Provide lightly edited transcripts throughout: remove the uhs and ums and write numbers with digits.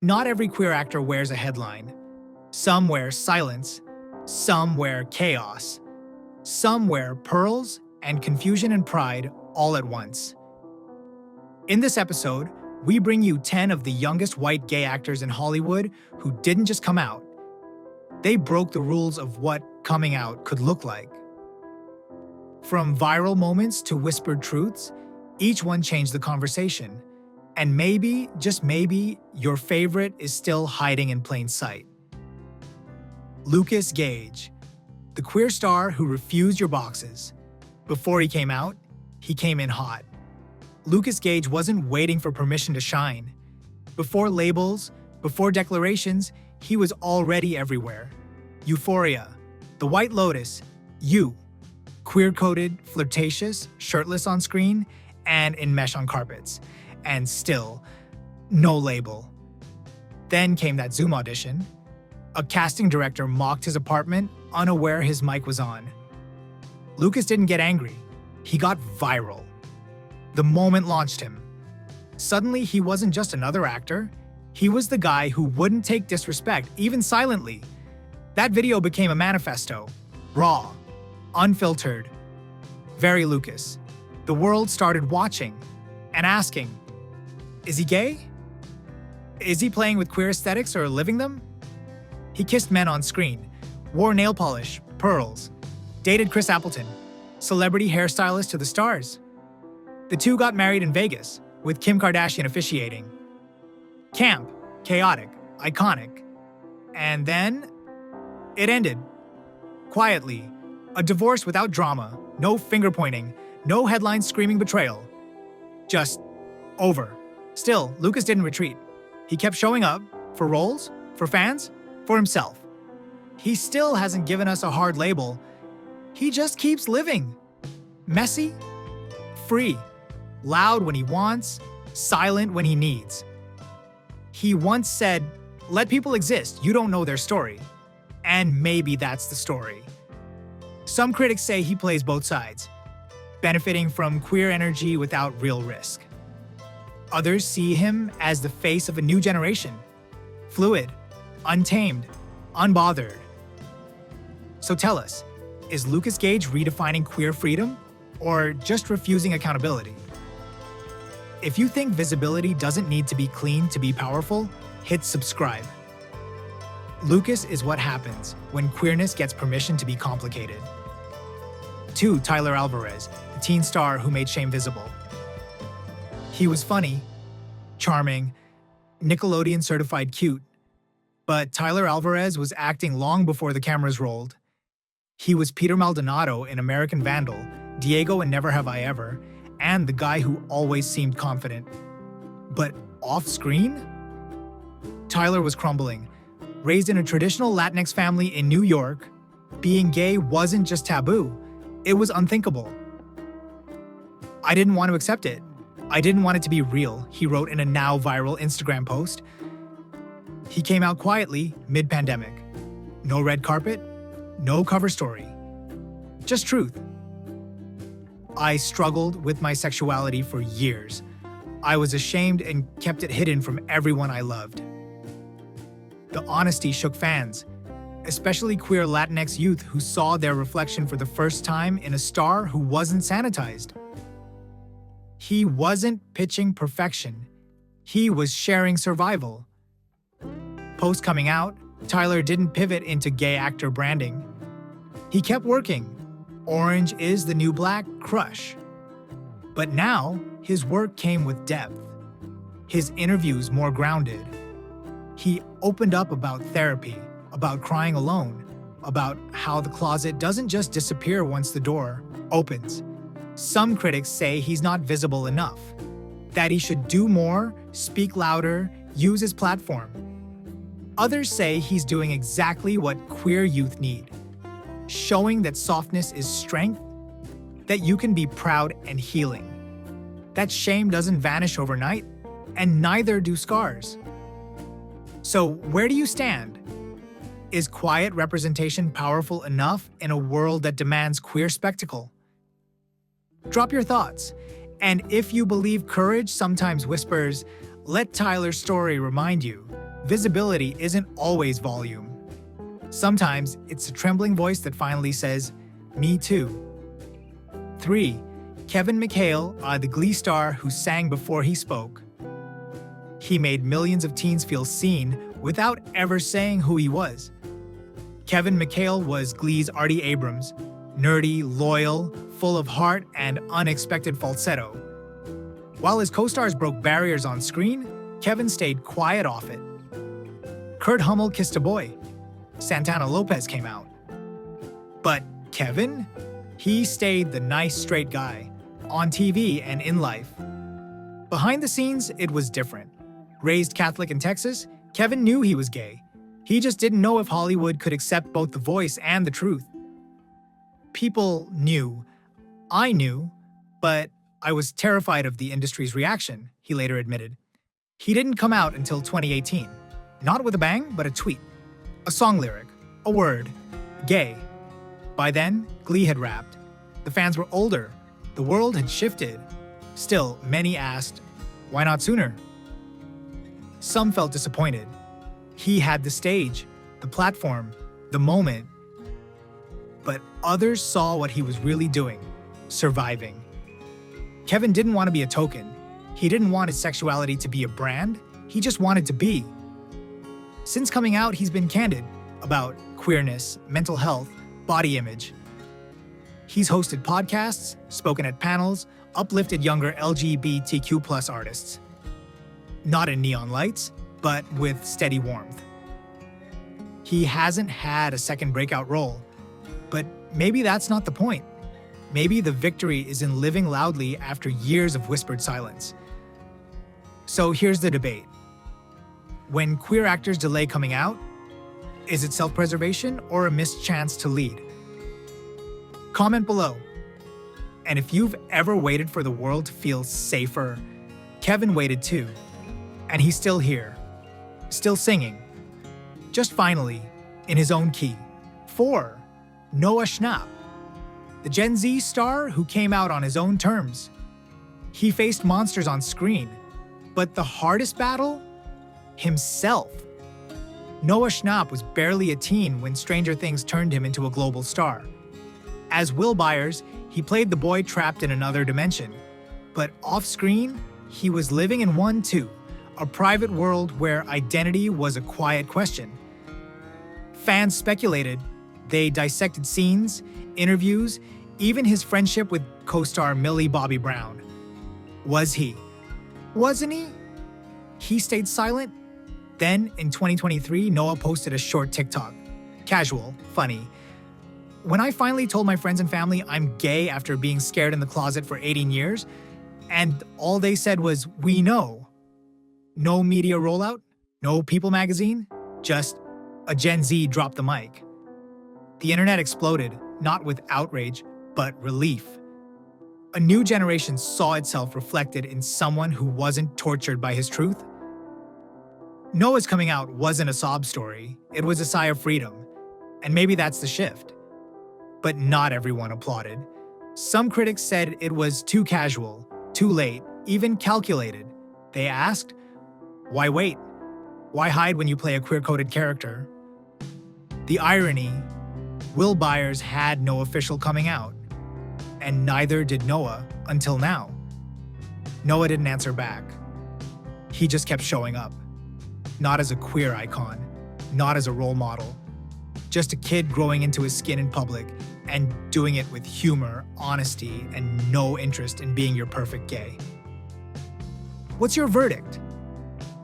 Not every queer actor wears a headline. Some wear silence, some wear chaos, some wear pearls and confusion and pride all at once. In this episode, we bring you 10 of the youngest white gay actors in Hollywood who didn't just come out. They broke the rules of what coming out could look like. From viral moments to whispered truths, each one changed the conversation. And maybe, just maybe, your favorite is still hiding in plain sight. Lucas Gage, the queer star who refused your boxes. Before he came out, he came in hot. Lucas Gage wasn't waiting for permission to shine. Before labels, before declarations, he was already everywhere. Euphoria, The White Lotus, You, queer-coded, flirtatious, shirtless on screen, and in mesh on carpets. And still, no label. Then came that Zoom audition. A casting director mocked his apartment, unaware his mic was on. Lucas didn't get angry. He got viral. The moment launched him. Suddenly, he wasn't just another actor. He was the guy who wouldn't take disrespect, even silently. That video became a manifesto. Raw, unfiltered, very Lucas. The world started watching and asking, is he gay? Is he playing with queer aesthetics or living them? He kissed men on screen, wore nail polish, pearls, dated Chris Appleton, celebrity hairstylist to the stars. The two got married in Vegas, with Kim Kardashian officiating. Camp, chaotic, iconic. And then, it ended. Quietly. A divorce without drama, no finger-pointing, no headlines screaming betrayal. Just over. Still, Lucas didn't retreat. He kept showing up, for roles, for fans, for himself. He still hasn't given us a hard label. He just keeps living. Messy, free, loud when he wants, silent when he needs. He once said, "Let people exist, you don't know their story." And maybe that's the story. Some critics say he plays both sides, benefiting from queer energy without real risk. Others see him as the face of a new generation, fluid, untamed, unbothered. So tell us, is Lucas Gage redefining queer freedom or just refusing accountability? If you think visibility doesn't need to be clean to be powerful, hit subscribe. Lucas is what happens when queerness gets permission to be complicated. 2. Tyler Alvarez, the teen star who made shame visible. He was funny, charming, Nickelodeon certified cute, but Tyler Alvarez was acting long before the cameras rolled. He was Peter Maldonado in American Vandal, Diego in Never Have I Ever, and the guy who always seemed confident. But off-screen? Tyler was crumbling. Raised in a traditional Latinx family in New York, being gay wasn't just taboo, it was unthinkable. I didn't want to accept it. I didn't want it to be real, he wrote in a now viral Instagram post. He came out quietly, mid-pandemic. No red carpet, no cover story. Just truth. I struggled with my sexuality for years. I was ashamed and kept it hidden from everyone I loved. The honesty shook fans, especially queer Latinx youth who saw their reflection for the first time in a star who wasn't sanitized. He wasn't pitching perfection. He was sharing survival. Post coming out, Tyler didn't pivot into gay actor branding. He kept working. Orange is the New Black crush. But now, his work came with depth. His interviews more grounded. He opened up about therapy, about crying alone, about how the closet doesn't just disappear once the door opens. Some critics say he's not visible enough, that he should do more, speak louder, use his platform. Others say he's doing exactly what queer youth need, showing that softness is strength, that you can be proud and healing, that shame doesn't vanish overnight, and neither do scars. So where do you stand? Is quiet representation powerful enough in a world that demands queer spectacle? Drop your thoughts. And if you believe courage sometimes whispers, let Tyler's story remind you visibility isn't always volume. Sometimes it's a trembling voice that finally says, "Me too." 3. Kevin McHale, the Glee star who sang before he spoke. He made millions of teens feel seen without ever saying who he was. Kevin McHale was Glee's Artie Abrams, nerdy, loyal, full of heart and unexpected falsetto. While his co-stars broke barriers on screen, Kevin stayed quiet off it. Kurt Hummel kissed a boy. Santana Lopez came out. But Kevin? He stayed the nice straight guy, on TV and in life. Behind the scenes, it was different. Raised Catholic in Texas, Kevin knew he was gay. He just didn't know if Hollywood could accept both the voice and the truth. People knew. I knew, but I was terrified of the industry's reaction, he later admitted. He didn't come out until 2018. Not with a bang, but a tweet. A song lyric. A word. Gay. By then, Glee had wrapped. The fans were older. The world had shifted. Still, many asked, why not sooner? Some felt disappointed. He had the stage, the platform, the moment. But others saw what he was really doing, surviving. Kevin didn't want to be a token. He didn't want his sexuality to be a brand. He just wanted to be. Since coming out, he's been candid about queerness, mental health, body image. He's hosted podcasts, spoken at panels, uplifted younger LGBTQ+ artists. Not in neon lights, but with steady warmth. He hasn't had a second breakout role, but maybe that's not the point. Maybe the victory is in living loudly after years of whispered silence. So here's the debate. When queer actors delay coming out, is it self-preservation or a missed chance to lead? Comment below. And if you've ever waited for the world to feel safer, Kevin waited too. And he's still here, still singing. Just finally, in his own key. 4. Noah Schnapp, the Gen Z star who came out on his own terms. He faced monsters on screen, but the hardest battle? Himself. Noah Schnapp was barely a teen when Stranger Things turned him into a global star. As Will Byers, he played the boy trapped in another dimension. But off-screen, he was living in one too, a private world where identity was a quiet question. Fans speculated. They dissected scenes, interviews, even his friendship with co-star Millie Bobby Brown. Was he? Wasn't he? He stayed silent. Then, in 2023, Noah posted a short TikTok. Casual, funny. When I finally told my friends and family I'm gay after being scared in the closet for 18 years, and all they said was, "We know." No media rollout, no People magazine, just a Gen Z dropped the mic. The internet exploded, not with outrage, but relief. A new generation saw itself reflected in someone who wasn't tortured by his truth. Noah's coming out wasn't a sob story, it was a sigh of freedom. And maybe that's the shift. But not everyone applauded. Some critics said it was too casual, too late, even calculated. They asked, why wait? Why hide when you play a queer-coded character? The irony, Will Byers had no official coming out, and neither did Noah until now. Noah didn't answer back. He just kept showing up. Not as a queer icon, not as a role model, just a kid growing into his skin in public and doing it with humor, honesty, and no interest in being your perfect gay. What's your verdict?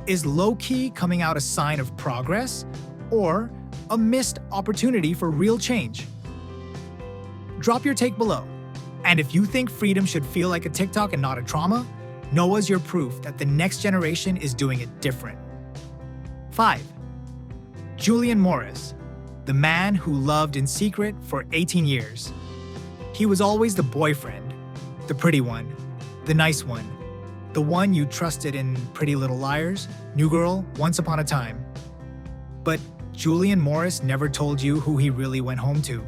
Is low-key coming out a sign of progress or a missed opportunity for real change? Drop your take below. And if you think freedom should feel like a TikTok and not a trauma, Noah's your proof that the next generation is doing it different. 5. Julian Morris, the man who loved in secret for 18 years. He was always the boyfriend, the pretty one, the nice one, the one you trusted in Pretty Little Liars, New Girl, Once Upon a Time. But Julian Morris never told you who he really went home to.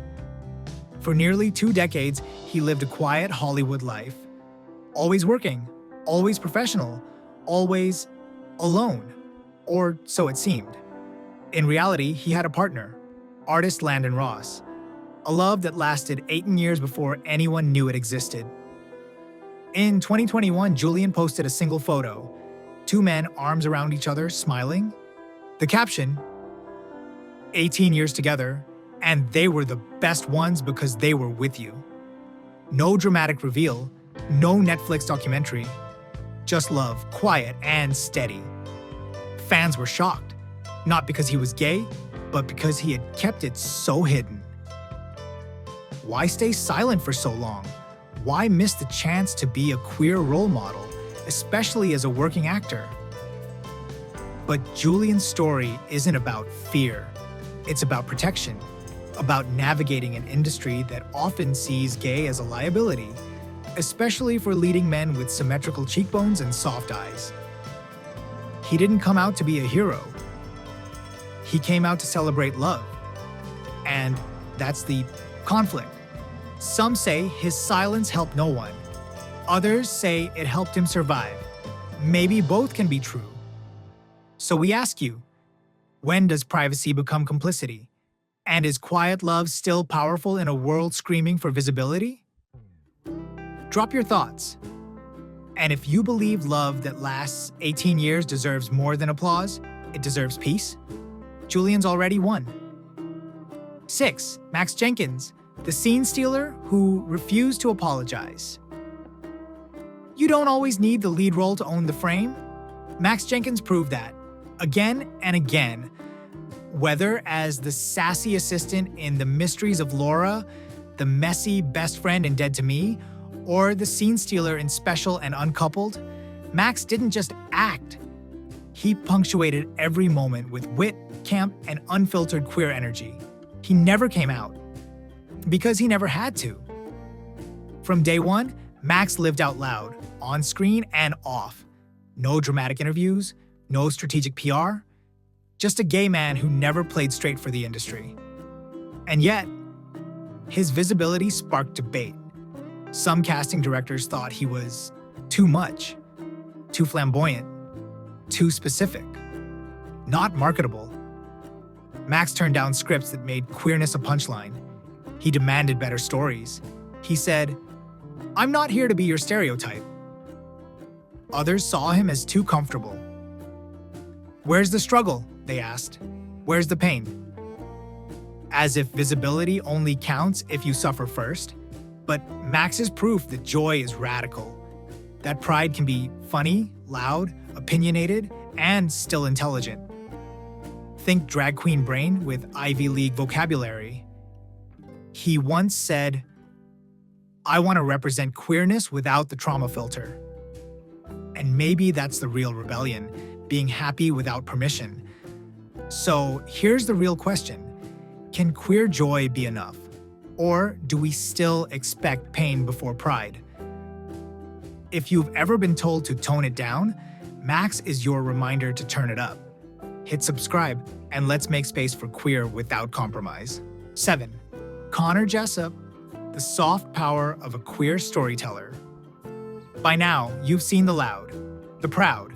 For nearly 2 decades, he lived a quiet Hollywood life. Always working, always professional, always alone. or so it seemed. In reality, he had a partner, artist Landon Ross, a love that lasted 18 years before anyone knew it existed. In 2021, Julian posted a single photo, two men arms around each other, smiling. The caption, 18 years together, and they were the best ones because they were with you. No dramatic reveal, no Netflix documentary, just love, quiet and steady. Fans were shocked, not because he was gay, but because he had kept it so hidden. Why stay silent for so long? Why miss the chance to be a queer role model, especially as a working actor? But Julian's story isn't about fear. It's about protection, about navigating an industry that often sees gay as a liability, especially for leading men with symmetrical cheekbones and soft eyes. He didn't come out to be a hero. He came out to celebrate love. And that's the conflict. Some say his silence helped no one. Others say it helped him survive. Maybe both can be true. So we ask you, when does privacy become complicity? And is quiet love still powerful in a world screaming for visibility? Drop your thoughts. And if you believe love that lasts 18 years deserves more than applause, it deserves peace, Julian's already won. 6. Max Jenkins, the scene stealer who refused to apologize. You don't always need the lead role to own the frame. Max Jenkins proved that, again and again, whether as the sassy assistant in The Mysteries of Laura, the messy best friend in Dead to Me, or the scene stealer in Special and Uncoupled, Max didn't just act. He punctuated every moment with wit, camp, and unfiltered queer energy. He never came out, because he never had to. From day one, Max lived out loud, on screen and off. No dramatic interviews, no strategic PR, just a gay man who never played straight for the industry. And yet, his visibility sparked debate. Some casting directors thought he was too much, too flamboyant, too specific, not marketable. Max turned down scripts that made queerness a punchline. He demanded better stories. He said, "I'm not here to be your stereotype." Others saw him as too comfortable. "Where's the struggle?" they asked. "Where's the pain?" As if visibility only counts if you suffer first. But Max is proof that joy is radical, that pride can be funny, loud, opinionated, and still intelligent. Think drag queen brain with Ivy League vocabulary. He once said, "I want to represent queerness without the trauma filter." And maybe that's the real rebellion, being happy without permission. So here's the real question. Can queer joy be enough? Or do we still expect pain before pride? If you've ever been told to tone it down, Max is your reminder to turn it up. Hit subscribe, and let's make space for queer without compromise. 7. Connor Jessup, the soft power of a queer storyteller. By now, you've seen the loud, the proud,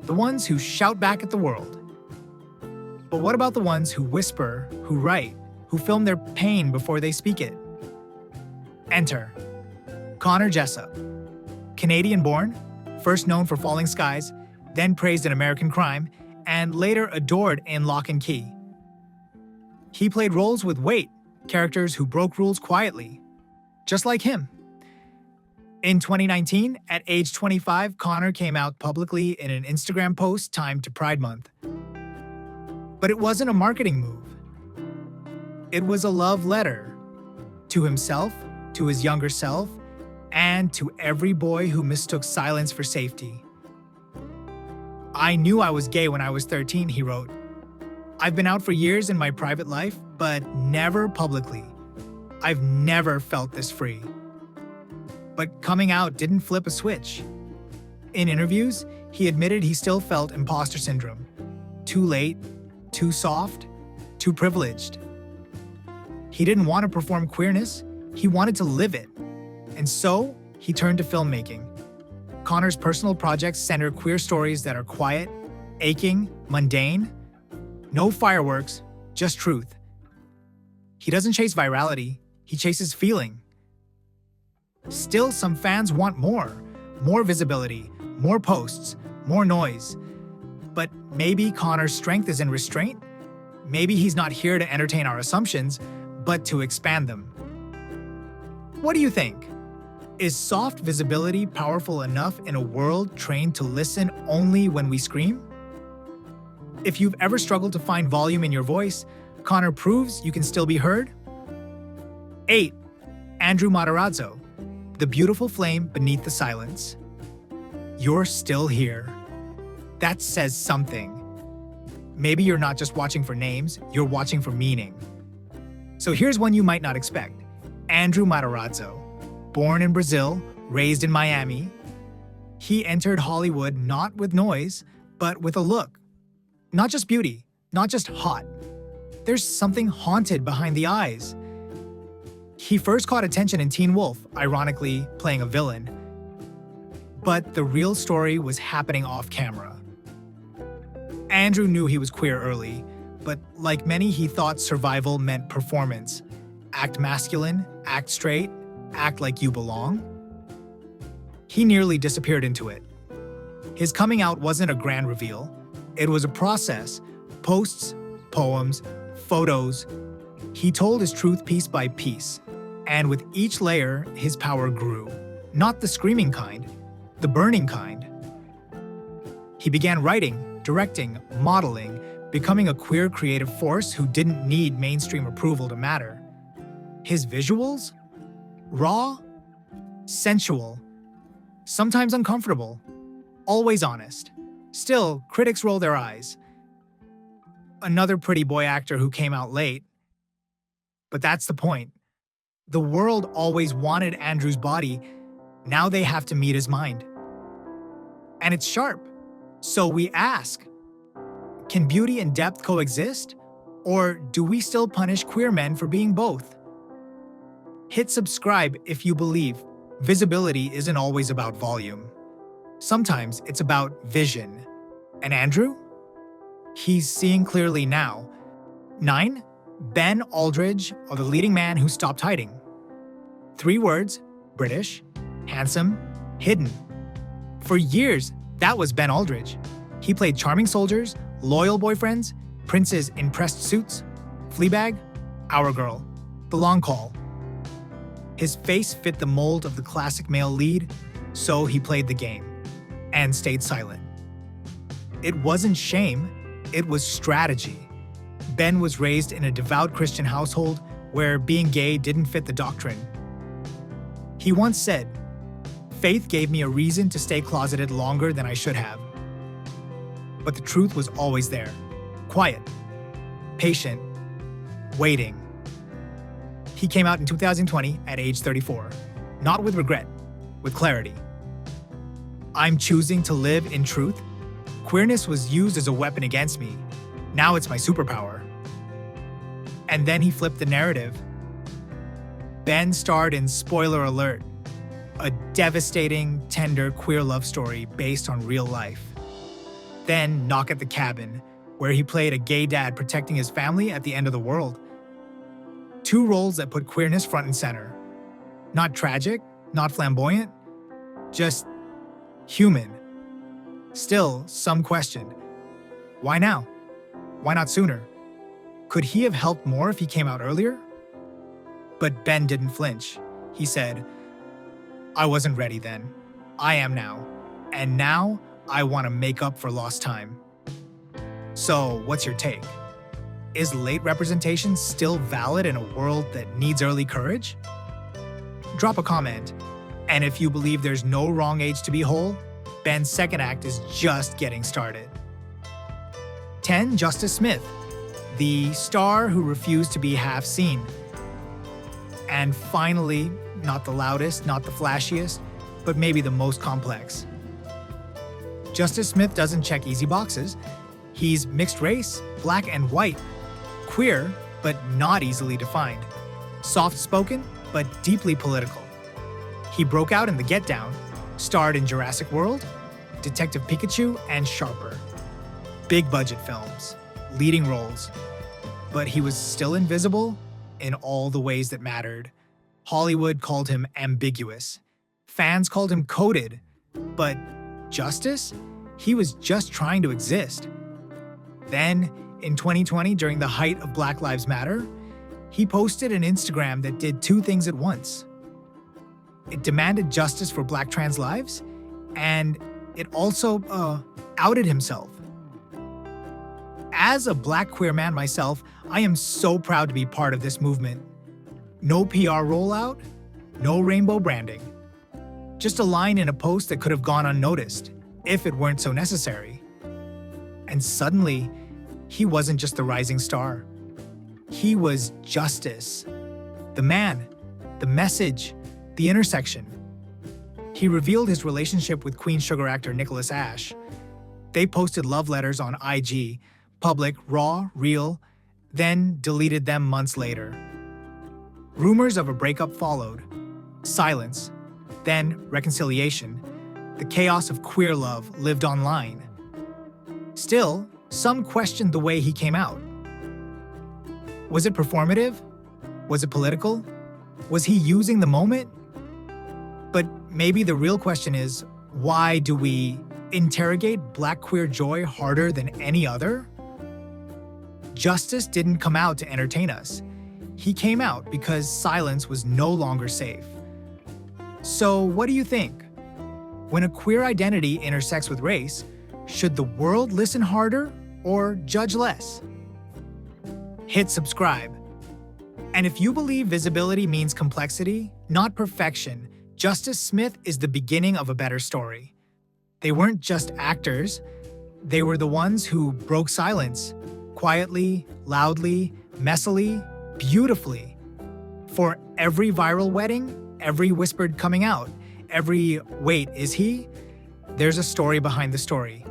the ones who shout back at the world. But what about the ones who whisper, who write, who film their pain before they speak it? Enter Connor Jessup. Canadian-born, first known for Falling Skies, then praised in American Crime, and later adored in Lock and Key. He played roles with weight, characters who broke rules quietly, just like him. In 2019, at age 25, Connor came out publicly in an Instagram post timed to Pride Month. But it wasn't a marketing move. It was a love letter to himself, to his younger self, and to every boy who mistook silence for safety. "I knew I was gay when I was 13, he wrote. "I've been out for years in my private life, but never publicly. I've never felt this free." But coming out didn't flip a switch. In interviews, he admitted he still felt imposter syndrome. Too late, too soft, too privileged. He didn't want to perform queerness, he wanted to live it. And so, he turned to filmmaking. Connor's personal projects center queer stories that are quiet, aching, mundane. No fireworks, just truth. He doesn't chase virality, he chases feeling. Still, some fans want more visibility, more posts, more noise. But maybe Connor's strength is in restraint? Maybe he's not here to entertain our assumptions, but to expand them. What do you think? Is soft visibility powerful enough in a world trained to listen only when we scream? If you've ever struggled to find volume in your voice, Connor proves you can still be heard. 8. Andrew Matarazzo, the beautiful flame beneath the silence. You're still here. That says something. Maybe you're not just watching for names, you're watching for meaning. So here's one you might not expect. Andrew Matarazzo, born in Brazil, raised in Miami. He entered Hollywood not with noise, but with a look. Not just beauty, not just hot. There's something haunted behind the eyes. He first caught attention in Teen Wolf, ironically playing a villain. But the real story was happening off camera. Andrew knew he was queer early, but like many, he thought survival meant performance. Act masculine, act straight, act like you belong. He nearly disappeared into it. His coming out wasn't a grand reveal. It was a process. Posts, poems, photos. He told his truth piece by piece. And with each layer, his power grew. Not the screaming kind, the burning kind. He began writing, directing, modeling, becoming a queer creative force who didn't need mainstream approval to matter. His visuals? Raw, sensual, sometimes uncomfortable, always honest. Still, critics roll their eyes. Another pretty boy actor who came out late. But that's the point. The world always wanted Andrew's body. Now they have to meet his mind. And it's sharp. So we ask, can beauty and depth coexist? Or do we still punish queer men for being both? Hit subscribe if you believe visibility isn't always about volume. Sometimes it's about vision. And Andrew? He's seeing clearly now. 9. Ben Aldridge, or the leading man who stopped hiding. 3 words: British, handsome, hidden. For years, that was Ben Aldridge. He played charming soldiers, loyal boyfriends, princes in pressed suits, Fleabag, Our Girl, The Long Call. His face fit the mold of the classic male lead, so he played the game and stayed silent. It wasn't shame, it was strategy. Ben was raised in a devout Christian household where being gay didn't fit the doctrine. He once said, "Faith gave me a reason to stay closeted longer than I should have." But the truth was always there. Quiet, patient, waiting. He came out in 2020 at age 34, not with regret, with clarity. I'm choosing to live in truth. Queerness was used as a weapon against me. Now it's my superpower. And then he flipped the narrative. Ben starred in Spoiler Alert, a devastating, tender queer love story based on real life. Then Knock at the Cabin, where he played a gay dad protecting his family at the end of the world. 2 roles that put queerness front and center. Not tragic, not flamboyant, just human. Still, some question. Why now? Why not sooner? Could he have helped more if he came out earlier? But Ben didn't flinch. He said, I wasn't ready then. I am now. And now I want to make up for lost time. So, what's your take? Is late representation still valid in a world that needs early courage? Drop a comment. And if you believe there's no wrong age to be whole, Ben's second act is just getting started. 10. Justice Smith, the star who refused to be half seen. And finally, not the loudest, not the flashiest, but maybe the most complex. Justice Smith doesn't check easy boxes. He's mixed race, black and white, queer, but not easily defined, soft-spoken, but deeply political. He broke out in The Get Down, starred in Jurassic World, Detective Pikachu, and Sharper. big budget films, leading roles. But he was still invisible in all the ways that mattered. Hollywood called him ambiguous. Fans called him coded. But justice? He was just trying to exist. Then, in 2020, during the height of Black Lives Matter, he posted an Instagram that did two things at once. It demanded justice for Black trans lives, and it also outed himself. As a Black queer man myself, I am so proud to be part of this movement. No PR rollout, no rainbow branding. Just a line in a post that could have gone unnoticed, if it weren't so necessary. And suddenly, he wasn't just the rising star. He was justice. The man, the message, the intersection. He revealed his relationship with Queen Sugar actor Nicholas Ash. They posted love letters on IG, public, raw, real, then deleted them months later. Rumors of a breakup followed. Silence, then reconciliation. The chaos of queer love lived online. Still, some questioned the way he came out. Was it performative? Was it political? Was he using the moment? But maybe the real question is, why do we interrogate Black queer joy harder than any other? Justice didn't come out to entertain us. He came out because silence was no longer safe. So what do you think? When a queer identity intersects with race, should the world listen harder or judge less? Hit subscribe. And if you believe visibility means complexity, not perfection, Justice Smith is the beginning of a better story. They weren't just actors, they were the ones who broke silence, quietly, loudly, messily, beautifully. For every viral wedding, every whispered coming out, every "wait, is he?" there's a story behind the story,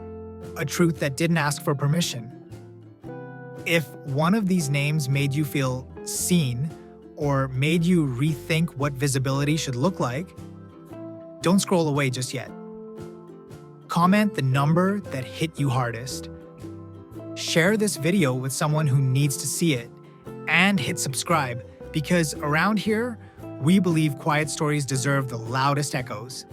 a truth that didn't ask for permission. If one of these names made you feel seen or made you rethink what visibility should look like, don't scroll away just yet. Comment the number that hit you hardest. Share this video with someone who needs to see it, and hit subscribe, because around here, we believe quiet stories deserve the loudest echoes.